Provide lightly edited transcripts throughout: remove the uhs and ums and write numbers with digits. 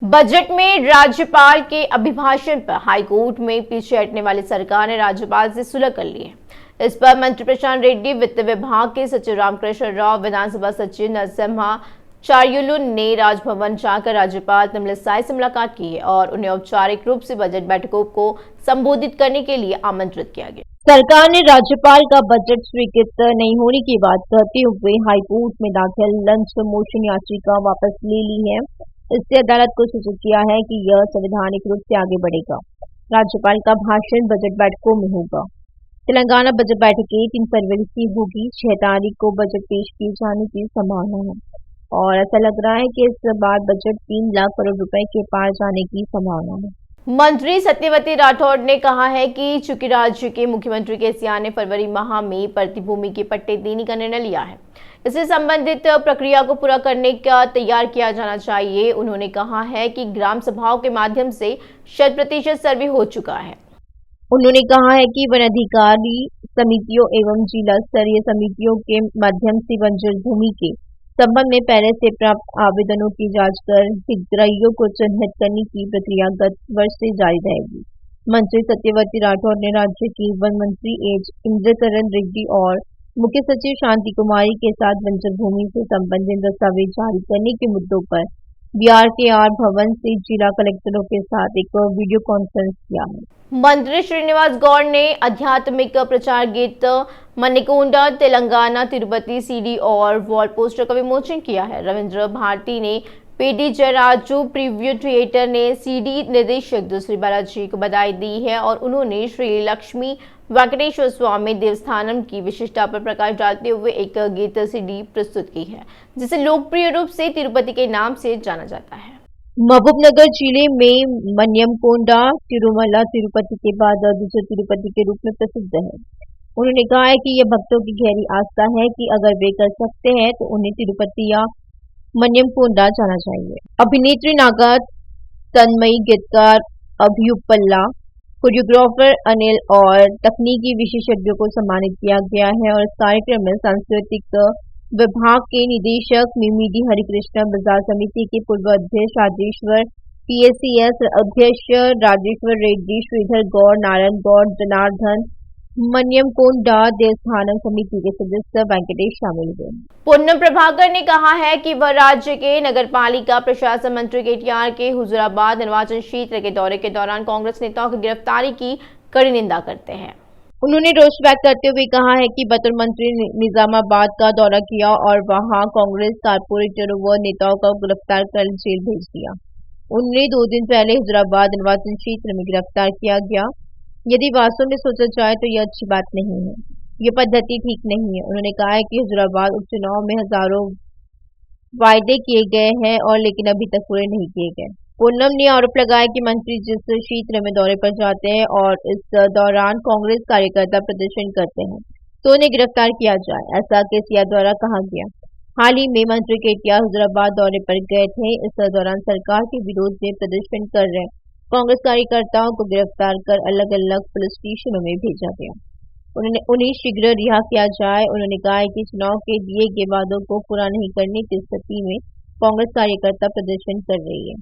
Budget में राज्यपाल के अभिभाषण पर हाईकोर्ट में पीछे हटने वाली सरकार ने राज्यपाल से सुलह कर ली है। इस पर मंत्री प्रशांत रेड्डी, वित्त विभाग के सचिव रामकृष्ण राव, विधानसभा सचिव नरसिम्हाचार्युलु ने राजभवन जाकर राज्यपाल तमिलिसाई से मुलाकात की है और उन्हें औपचारिक रूप से बजट बैठकों को संबोधित करने के लिए आमंत्रित किया गया। सरकार ने राज्यपाल का बजट स्वीकृत नहीं होने की बात कहते हुए हाईकोर्ट में दाखिल लंच मोशन याचिका वापस ले ली है। इससे अदालत को सूचित किया है कि यह संवैधानिक रूप से आगे बढ़ेगा। राज्यपाल का भाषण बजट बैठकों में होगा। तेलंगाना बजट बैठकें 3 फरवरी की होगी। 6 तारीख को बजट पेश किए जाने की संभावना है और ऐसा लग रहा है कि इस बार बजट 3 लाख करोड़ रुपए के पार जाने की संभावना है। मंत्री सत्यवती राठौड़ ने कहा है कि चूंकि राज्य के मुख्यमंत्री केसीआर ने फरवरी माह में प्रतिभूमि के पट्टे देने का निर्णय लिया है, इससे संबंधित प्रक्रिया को पूरा करने का तैयार किया जाना चाहिए। उन्होंने कहा है कि ग्राम सभाओं के माध्यम से 100% सर्वे हो चुका है। उन्होंने कहा है कि वन अधिकारी समितियों एवं जिला स्तरीय समितियों के माध्यम से बंजर भूमि के संबंध में पहले से प्राप्त आवेदनों की जांच कर हितग्राहियों को चिन्हित करने की प्रक्रिया गत वर्ष से जारी रहेगी। मंत्री सत्यवती राठौड़ ने राज्य के वन मंत्री एच इंद्रकरण रेड्डी और मुख्य सचिव शांति कुमारी के साथ बंजर भूमि से संबंधित दस्तावेज जारी करने के मुद्दों पर बीआरटीआर भवन से जिला कलेक्टरों के साथ एक वीडियो कॉन्फ्रेंस किया है। मंत्री श्रीनिवास गौड़ ने आध्यात्मिक प्रचार गीत मणिकोंडा तेलंगाना तिरुपति सीडी और वॉल पोस्टर का विमोचन किया है। रविंद्र भारती ने पीडी जयराजू प्रीव्यू थिएटर ने सीडी निर्देशक दूसरी बालाजी को बधाई दी है और उन्होंने श्री लक्ष्मी वेंकटेश्वर स्वामी देवस्थानम की विशिष्टता पर प्रकाश डालते हुए एक गीत सीडी प्रस्तुत की है, जिसे लोकप्रिय रूप से तिरुपति के नाम से जाना जाता है। महबूबनगर जिले में मन्यमकोंडा तिरुमला तिरुपति के बाद दूसरे तिरुपति के रूप में प्रसिद्ध है। उन्होंने कहा है कि यह भक्तों की गहरी आस्था है कि अगर वे कर सकते हैं तो उन्हें तिरुपति या मन्यमकोंडा जाना चाहिए। अभिनेत्री नागा तन्मयी, गीतकार अभ्युपल्ला, कोरियोग्राफर अनिल और तकनीकी विशेषज्ञों को सम्मानित किया गया है और इस कार्यक्रम में सांस्कृतिक विभाग के निदेशक मिमिडी हरिकृष्ण, बाजार समिति के पूर्व अध्यक्ष राजेश्वर, पीएसीएस अध्यक्ष राजेश्वर रेड्डी, श्रीधर गौड़, नारायण गौड़, जनार्दन, मन्यमकोंडा देवस्थानम समिति के सदस्य वेंकटेश शामिल हुए। पूनम प्रभाकर ने कहा है कि वह राज्य के नगरपालिका प्रशासन मंत्री केटीआर के हुजूराबाद निर्वाचन क्षेत्र के दौरे के दौरान कांग्रेस नेताओं की गिरफ्तारी की कड़ी निंदा करते हैं। उन्होंने रोष व्यक्त करते हुए कहा है कि बतौर मंत्री निजामाबाद का दौरा किया और वहां कांग्रेस कारपोरेटरों व नेताओं को गिरफ्तार कर जेल भेज दिया। उन्हें 2 दिन पहले हुजूराबाद निर्वाचन क्षेत्र में गिरफ्तार किया गया। यदि वास्तव में सोचा जाए तो यह अच्छी बात नहीं है, ये पद्धति ठीक नहीं है। उन्होंने कहा है कि हुजूराबाद उपचुनाव में हजारों वायदे किए गए हैं और लेकिन अभी तक पूरे नहीं किए गए। पूनम ने आरोप लगाया कि मंत्री जिस क्षेत्र में दौरे पर जाते हैं और इस दौरान कांग्रेस कार्यकर्ता प्रदर्शन करते हैं तो उन्हें गिरफ्तार किया जाए, ऐसा केसीआर द्वारा कहा गया। हाल ही में मंत्री केटीआर हुजूराबाद दौरे पर गए थे। इस दौरान सरकार के विरोध में प्रदर्शन कर रहे कांग्रेस कार्यकर्ताओं को गिरफ्तार कर अलग अलग पुलिस स्टेशनों में भेजा गया। उन्हें शीघ्र रिहा किया जाए। उन्होंने कहा है कि चुनाव के दिए गए वादों को पूरा नहीं करने की स्थिति में कांग्रेस कार्यकर्ता प्रदर्शन कर रही है।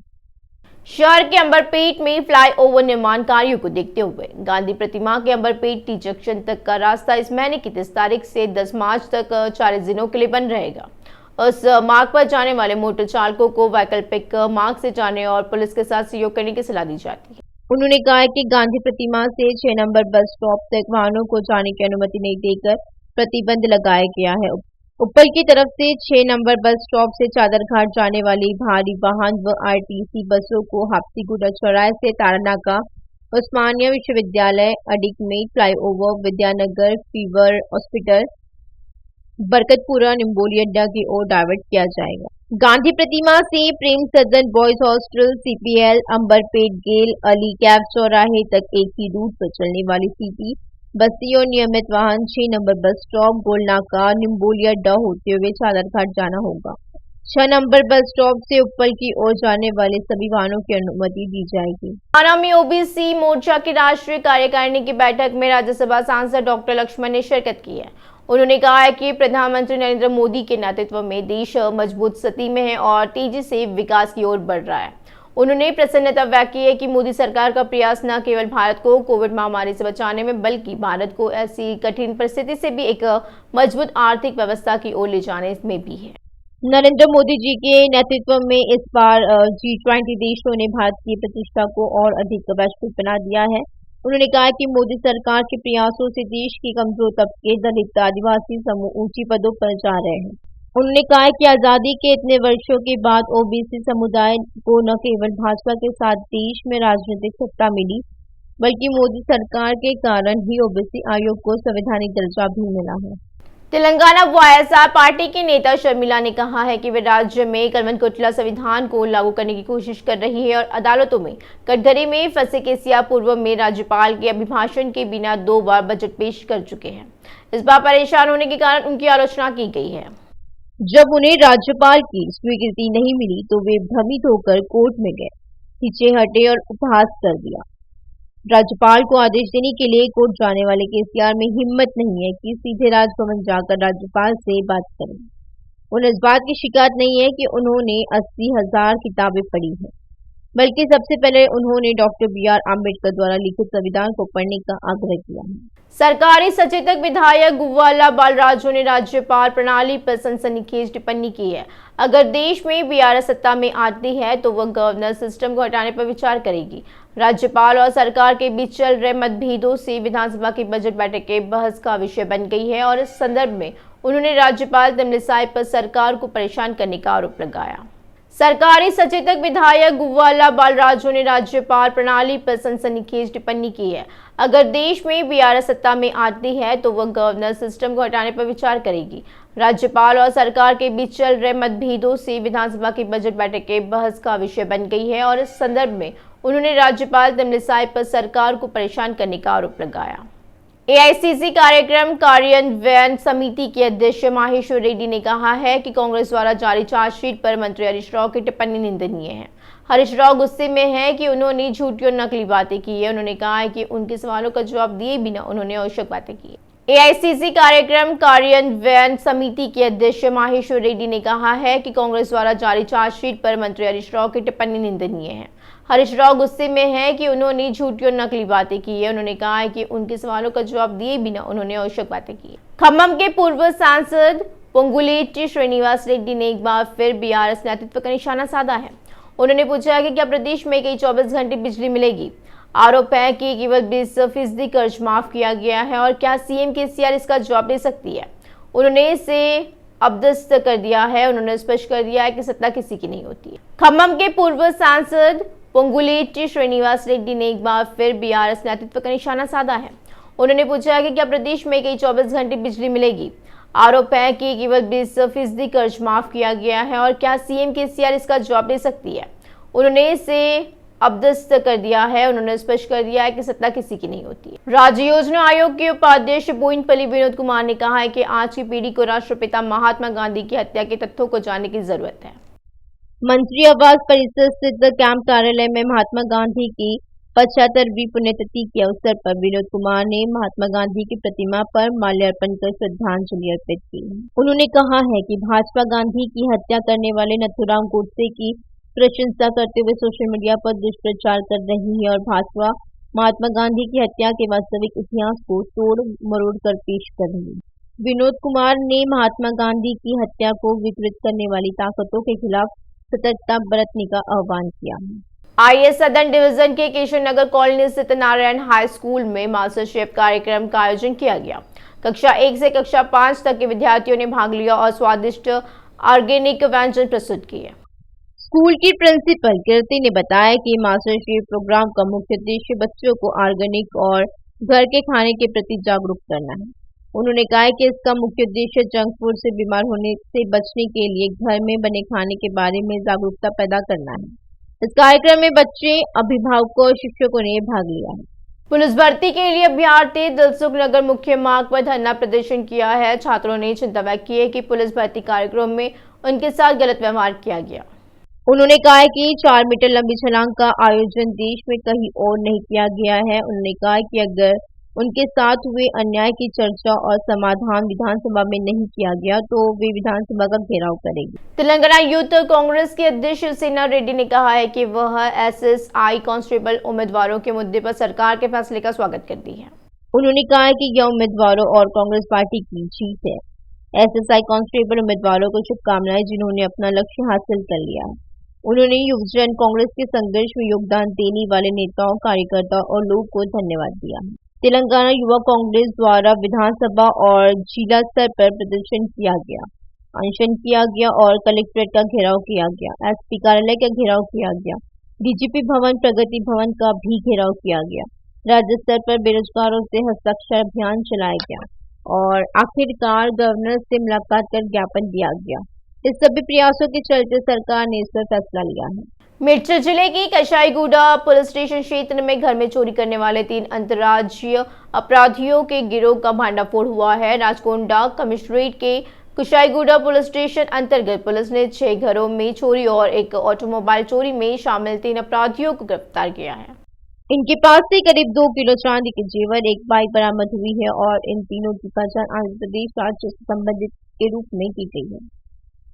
शहर के अंबरपेट में फ्लाईओवर निर्माण कार्यों को देखते हुए गांधी प्रतिमा के अंबरपेट टी जंक्शन तक का रास्ता इस महीने की 30 तारीख से 10 मार्च तक 40 दिनों के लिए बंद रहेगा। उस मार्ग पर जाने वाले मोटर चालकों को वैकल्पिक मार्ग से जाने और पुलिस के साथ सहयोग करने की सलाह दी जाती है। उन्होंने कहा है कि गांधी प्रतिमा से 6 नंबर बस स्टॉप तक वाहनों को जाने की अनुमति नहीं देकर प्रतिबंध लगाया गया है। ऊपर की तरफ से 6 नंबर बस स्टॉप से चादर घाट जाने वाली भारी वाहन व आरटीसी बसों को हाप्तीगुड़ा चौराहे से तारानाका, उस्मानिया विश्वविद्यालय, Adikmet flyover, Vidyanagar, fever hospital, Barkatpura, Nimboli Adda की ओर डाइवर्ट किया जाएगा। गांधी प्रतिमा से प्रेम सदन बॉयज हॉस्टल, सीपीएल, अंबरपेट गेल, अली कैब चौराहे तक एक ही रूट पर चलने वाली सिटी बस्ती और नियमित वाहन 6 नंबर बस स्टॉप गोलनाका, निम्बोली अड्डा होते हुए चादर घाट जाना होगा। 6 नंबर बस स्टॉप से ऊपर की ओर जाने वाले सभी वाहनों की अनुमति दी जाएगी। हरियाणा में ओबीसी मोर्चा की राष्ट्रीय कार्यकारिणी की बैठक में राज्यसभा सांसद डॉक्टर लक्ष्मण ने शिरकत की है। उन्होंने कहा है कि प्रधानमंत्री नरेंद्र मोदी के नेतृत्व में देश मजबूत स्थिति में है और तेजी से विकास की ओर बढ़ रहा है। उन्होंने प्रसन्नता व्यक्त की है कि मोदी सरकार का प्रयास न केवल भारत को कोविड महामारी से बचाने में बल्कि भारत को ऐसी कठिन परिस्थिति से भी एक मजबूत आर्थिक व्यवस्था की ओर ले जाने में भी है। नरेंद्र मोदी जी के नेतृत्व में इस बार G20 देशों ने भारत की प्रतिष्ठा को और अधिक वैश्विक बना दिया है। उन्होंने कहा कि मोदी सरकार के प्रयासों से देश के कमजोर तबके, दलित, आदिवासी समूह ऊंची पदों पर जा रहे हैं। उन्होंने कहा कि आजादी के इतने वर्षों के बाद ओबीसी समुदाय को न केवल भाजपा के साथ देश में राजनीतिक सत्ता मिली, बल्कि मोदी सरकार के कारण ही ओबीसी आयोग को संवैधानिक दर्जा भी मिला है। तेलंगाना वाईएसआर पार्टी की नेता शर्मिला ने कहा है कि वे राज्य में कलमकुटला संविधान को लागू करने की कोशिश कर रही है और अदालतों में कटघरे में फंसे केसीआर पूर्व में राज्यपाल के अभिभाषण के बिना 2 बार बजट पेश कर चुके हैं। इस बार परेशान होने के कारण उनकी आलोचना की गई है। जब उन्हें राज्यपाल की स्वीकृति नहीं मिली तो वे भ्रमित होकर कोर्ट में गए, पीछे हटे और उपहास कर दिया। राज्यपाल को आदेश देने के लिए कोर्ट जाने वाले केसीआर में हिम्मत नहीं है कि सीधे राजभवन जाकर राज्यपाल से बात करें। उन्हें इस बात की शिकायत नहीं है कि उन्होंने 80,000 किताबें पढ़ी हैं, बल्कि सबसे पहले उन्होंने डॉक्टर BR आम्बेडकर द्वारा लिखित संविधान को पढ़ने का आग्रह किया है। सरकारी सचेतक विधायक गुव्वाला बालराजू ने राज्यपाल प्रणाली पर सनसनीखेज टिप्पणी की है। अगर देश में बीआरएस सत्ता में आती है तो वह गवर्नर सिस्टम को हटाने पर विचार करेगी। राज्यपाल और सरकार के बीच चल रहे मतभेदों से विधानसभा की बजट बैठक के बहस का विषय बन गई है और इस संदर्भ में उन्होंने राज्यपाल तमिलिसाई पर सरकार को परेशान करने का आरोप लगाया। सरकारी सचेतक विधायक गुव्वाला बालराजू ने राज्यपाल प्रणाली पर सनसनीखेज टिप्पणी की है। अगर देश में बीआरएस सत्ता में आती है तो वह गवर्नर सिस्टम को हटाने पर विचार करेगी। राज्यपाल और सरकार के बीच चल रहे मतभेदों से विधानसभा की बजट बैठक के बहस का विषय बन गई है और इस संदर्भ में उन्होंने राज्यपाल तमिलिसाई पर सरकार को परेशान करने का आरोप लगाया। एआईसीसी कार्यक्रम कार्यान्वयन समिति के अध्यक्ष माहेश्वर रेड्डी ने कहा है कि कांग्रेस द्वारा जारी चार्जशीट पर मंत्री हरीश राव की टिप्पणी निंदनीय है। हरीश राव गुस्से में है कि उन्होंने झूठी और नकली बातें की है। उन्होंने कहा है कि उनके सवालों का जवाब दिए बिना उन्होंने आवश्यक बातें की। एआईसीसी कार्यक्रम कार्यान्वयन समिति के अध्यक्ष माहेश्वर रेड्डी ने कहा है कि कांग्रेस द्वारा जारी चार्जशीट पर मंत्री हरीश राव की टिप्पणी निंदनीय है। हरीश राव गुस्से में है कि उन्होंने झूठी और नकली बातें की है। उन्होंने कहा है कि उनके सवालों का जवाब दिए बिना उन्होंने आवश्यक बातें की। खम्मम के पूर्व सांसद पोंगुलेट्टी श्रीनिवास रेड्डी ने एक बार फिर बीआरएस नेतृत्व का निशाना साधा है। उन्होंने पूछा कि क्या प्रदेश में कई 24 घंटे बिजली मिलेगी। आरोप है कि केवल 20% कर्ज माफ किया गया है और क्या सीएम केसीआर इसका जवाब दे सकती है। उन्होंने इसे अपदस्थ कर दिया है। उन्होंने स्पष्ट कर दिया है कि सत्ता किसी की नहीं होती है। खम्मम के पूर्व सांसद पोंगुलेट्टी श्रीनिवास रेड्डी ने एक बार फिर बीआरएस नेतृत्व का निशाना साधा है। उन्होंने पूछा कि क्या प्रदेश में कई 24 घंटे बिजली मिलेगी। आरोप है कि केवल 20% कर्ज माफ किया गया है और क्या सीएम केसीआर इसका जवाब दे सकती है। उन्होंने इसे अपदस्थ कर दिया है। उन्होंने स्पष्ट कर दिया है कि सत्ता किसी की नहीं होती है। राज्य योजना आयोग के उपाध्यक्ष बोइनपल्ली विनोद कुमार ने कहा है कि आज की पीढ़ी को राष्ट्रपिता महात्मा गांधी की हत्या के तथ्यों को जानने की जरूरत है। मंत्री आवास परिसर स्थित कैंप कार्यालय में महात्मा गांधी की 75वीं पुण्यतिथि के अवसर पर विनोद कुमार ने महात्मा गांधी की प्रतिमा पर माल्यार्पण कर श्रद्धांजलि अर्पित की। उन्होंने कहा है कि भाजपा गांधी की हत्या करने वाले नथुराम गोडसे की प्रशंसा करते हुए सोशल मीडिया पर दुष्प्रचार कर रही है और भाजपा महात्मा गांधी की हत्या के वास्तविक इतिहास को तोड़ मरोड़ कर पेश कर रही है। विनोद कुमार ने महात्मा गांधी की हत्या को विकृत करने वाली ताकतों के खिलाफ सतर्कता बरतने का आह्वान किया है। आईएएस सदन डिवीजन के केशव नगर कॉलोनी स्थित नारायण हाई स्कूल में मास्टर शेफ कार्यक्रम का आयोजन किया गया। कक्षा 1 से कक्षा 5 तक के विद्यार्थियों ने भाग लिया और स्वादिष्ट ऑर्गेनिक व्यंजन प्रस्तुत किए। स्कूल की प्रिंसिपल कीर्ति ने बताया कि मास्टर शेफ प्रोग्राम का मुख्य उद्देश्य बच्चों को ऑर्गेनिक और घर के खाने के प्रति जागरूक करना है। उन्होंने कहा कि इसका मुख्य उद्देश्य जंक फूड से बीमार होने से बचने के लिए घर में बने खाने के बारे में जागरूकता पैदा करना है। इस कार्यक्रम में बच्चे, अभिभावकों और शिक्षकों ने भाग लिया है। पुलिस भर्ती के लिए अभ्यर्थी दिलसुख नगर मुख्य मार्ग पर धरना प्रदर्शन किया है। छात्रों ने चिंता व्यक्त की है कि पुलिस भर्ती कार्यक्रम में उनके साथ गलत व्यवहार किया गया। उन्होंने कहा कि 4 मीटर लंबी छलांग का आयोजन देश में कहीं और नहीं किया गया है। उन्होंने कहा कि अगर उनके साथ हुए अन्याय की चर्चा और समाधान विधानसभा में नहीं किया गया तो वे विधानसभा का घेराव करेगी। तेलंगाना यूथ कांग्रेस के अध्यक्ष शिवसेना रेड्डी ने कहा है कि वह एसएसआई कांस्टेबल उम्मीदवारों के मुद्दे पर सरकार के फैसले का स्वागत करती है। उन्होंने कहा है कि यह उम्मीदवारों और कांग्रेस पार्टी की जीत है। एसएसआई कांस्टेबल उम्मीदवारों को शुभकामनाएं जिन्होंने अपना लक्ष्य हासिल कर लिया है। उन्होंने युवजन कांग्रेस के संघर्ष में योगदान देने वाले नेताओं, कार्यकर्ताओं और लोगों को धन्यवाद दिया है। तेलंगाना युवा कांग्रेस द्वारा विधानसभा और जिला स्तर पर प्रदर्शन किया गया, अनशन किया गया और कलेक्ट्रेट का घेराव किया गया, एसपी कार्यालय का घेराव किया गया, डीजीपी भवन, प्रगति भवन का भी घेराव किया गया। राज्य स्तर पर बेरोजगारों से हस्ताक्षर अभियान चलाया गया और आखिरकार गवर्नर से मुलाकात कर ज्ञापन दिया गया। इस सभी प्रयासों के चलते सरकार ने इस पर फैसला लिया है। मेरठ जिले की कशाईगुड़ा पुलिस स्टेशन क्षेत्र में घर में चोरी करने वाले 3 अंतर्राज्यीय अपराधियों के गिरोह का भांडाफोड़ हुआ है। राजकोंडा कमिश्नरेट के कशाईगुड़ा पुलिस स्टेशन अंतर्गत पुलिस ने 6 घरों में चोरी और एक ऑटोमोबाइल चोरी में शामिल 3 अपराधियों को गिरफ्तार किया है। इनके पास से करीब 2 किलो चांदी के जेवर, एक बाइक बरामद हुई है और इन तीनों की पहचान आंध्र प्रदेश राज्य से संबंधित के रूप में की गई है।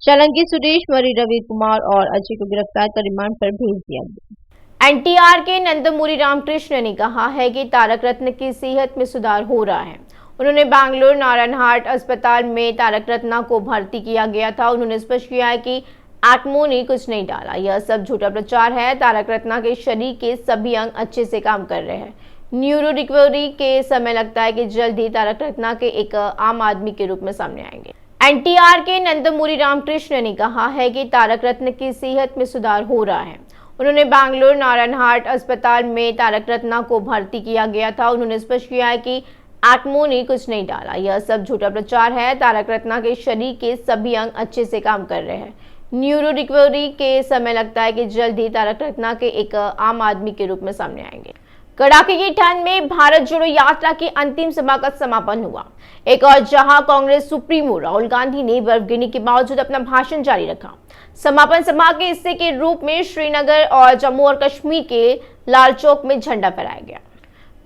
चालंकी सुरेश, मरी, रवि कुमार और अजय को गिरफ्तार कर रिमांड पर भेज दिया गया। एनटीआर के नंदमुरी रामकृष्ण ने कहा है कि तारक रत्न की सेहत में सुधार हो रहा है। उन्होंने बैंगलोर नारायण हार्ट अस्पताल में तारक रत्ना को भर्ती किया गया था। उन्होंने स्पष्ट किया है कि एटमो ने कुछ नहीं डाला, यह सब झूठा प्रचार है। तारक रत्ना के शरीर के सभी अंग अच्छे से काम कर रहे हैं। न्यूरो रिकवरी के समय लगता है कि जल्द ही तारक रत्ना के एक आम आदमी के रूप में सामने आएंगे। एनटीआर के नंदमुरी रामकृष्ण ने कहा है कि तारक रत्न की सेहत में सुधार हो रहा है। उन्होंने बैंगलोर नारायण हार्ट अस्पताल में तारक रत्ना को भर्ती किया गया था। उन्होंने स्पष्ट किया है कि एटमो ने कुछ नहीं डाला, यह सब झूठा प्रचार है। तारक रत्ना के शरीर के सभी अंग अच्छे से काम कर रहे हैं। न्यूरो रिकवरी के समय लगता है कि जल्द ही तारक रत्ना के एक आम आदमी के रूप में सामने आएंगे। कड़ाके की ठंड में भारत जोड़ो यात्रा की अंतिम सभा का समापन हुआ। एक और जहां कांग्रेस सुप्रीमो राहुल गांधी ने बर्फ गिरने के बावजूद अपना भाषण जारी रखा। समापन सभा के हिस्से के रूप में श्रीनगर और जम्मू और कश्मीर के लाल चौक में झंडा फहराया गया।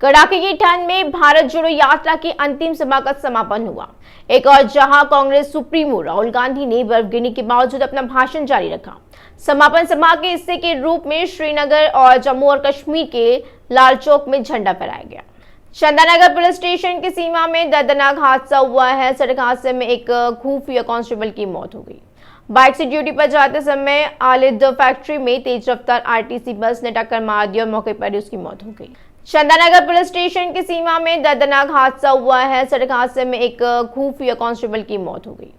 कड़ाके की ठंड में भारत जोड़ो यात्रा की अंतिम सभा का समापन हुआ। एक और जहां कांग्रेस सुप्रीमो राहुल गांधी ने बर्फ गिरने के बावजूद अपना भाषण जारी रखा। समापन सभा के हिस्से के रूप में श्रीनगर और जम्मू और कश्मीर के लाल चौक में झंडा फहराया गया। चंदानगर पुलिस स्टेशन की सीमा में दर्दनाक हादसा हुआ है। सड़क हादसे में एक खुफिया कांस्टेबल की मौत हो गई। बाइक से ड्यूटी पर जाते समय आलिद फैक्ट्री में तेज रफ्तार आरटीसी बस ने टक्कर मार दी और मौके पर ही उसकी मौत हो गई। चंदानगर पुलिस स्टेशन की सीमा में दर्दनाक हादसा हुआ है। सड़क हादसे में एक खुफिया कांस्टेबल की मौत हो गई।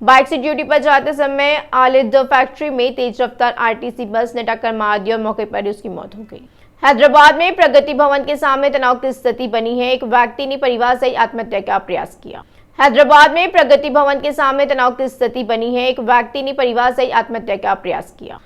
बाइक से ड्यूटी पर जाते समय आलिद फैक्ट्री में तेज रफ्तार आरटीसी बस ने टक्कर मार दी और मौके पर ही उसकी मौत हो गई। हैदराबाद में प्रगति भवन के सामने तनाव की स्थिति बनी है। एक व्यक्ति ने परिवार सहित आत्महत्या का प्रयास किया। हैदराबाद में प्रगति भवन के सामने तनाव की स्थिति बनी है। एक व्यक्ति ने परिवार सहित आत्महत्या का प्रयास किया।